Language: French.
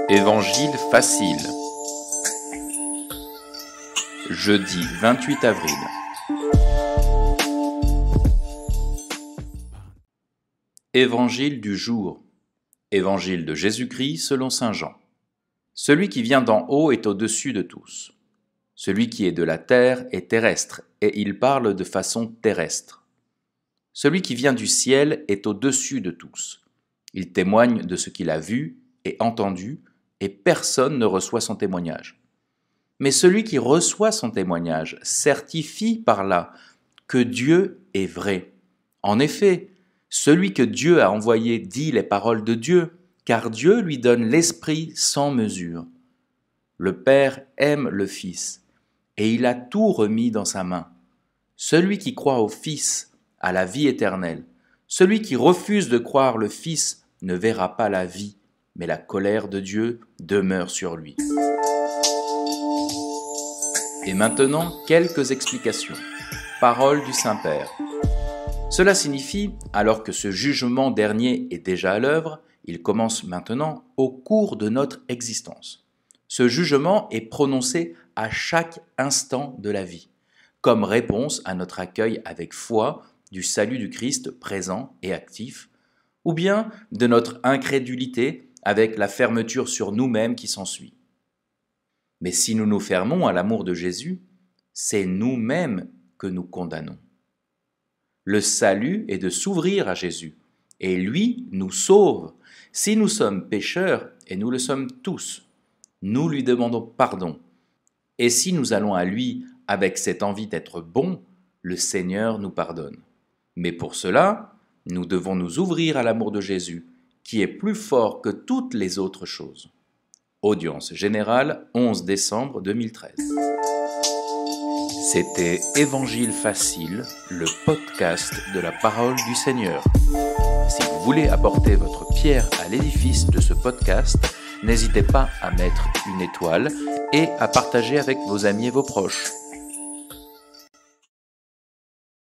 Évangile facile. Jeudi 28 avril. Évangile du jour. Évangile de Jésus-Christ selon saint Jean. Celui qui vient d'en haut est au-dessus de tous. Celui qui est de la terre est terrestre, et il parle de façon terrestre. Celui qui vient du ciel est au-dessus de tous. Il témoigne de ce qu'il a vu et entendu, et personne ne reçoit son témoignage. Mais celui qui reçoit son témoignage certifie par là que Dieu est vrai. En effet, celui que Dieu a envoyé dit les paroles de Dieu, car Dieu lui donne l'Esprit sans mesure. Le Père aime le Fils, et il a tout remis dans sa main. Celui qui croit au Fils a la vie éternelle. Celui qui refuse de croire le Fils ne verra pas la vie, mais la colère de Dieu demeure sur lui. Et maintenant, quelques explications. Parole du Saint-Père. Cela signifie, alors que ce jugement dernier est déjà à l'œuvre, il commence maintenant au cours de notre existence. Ce jugement est prononcé à chaque instant de la vie, comme réponse à notre accueil avec foi du salut du Christ présent et actif, ou bien de notre incrédulité avec la fermeture sur nous-mêmes qui s'ensuit. Mais si nous nous fermons à l'amour de Jésus, c'est nous-mêmes que nous condamnons. Le salut est de s'ouvrir à Jésus, et lui nous sauve. Si nous sommes pécheurs, et nous le sommes tous, nous lui demandons pardon. Et si nous allons à lui avec cette envie d'être bons, le Seigneur nous pardonne. Mais pour cela, nous devons nous ouvrir à l'amour de Jésus, qui est plus fort que toutes les autres choses. Audience générale, 11 décembre 2013. C'était Évangile facile, le podcast de la parole du Seigneur. Si vous voulez apporter votre pierre à l'édifice de ce podcast, n'hésitez pas à mettre une étoile et à partager avec vos amis et vos proches.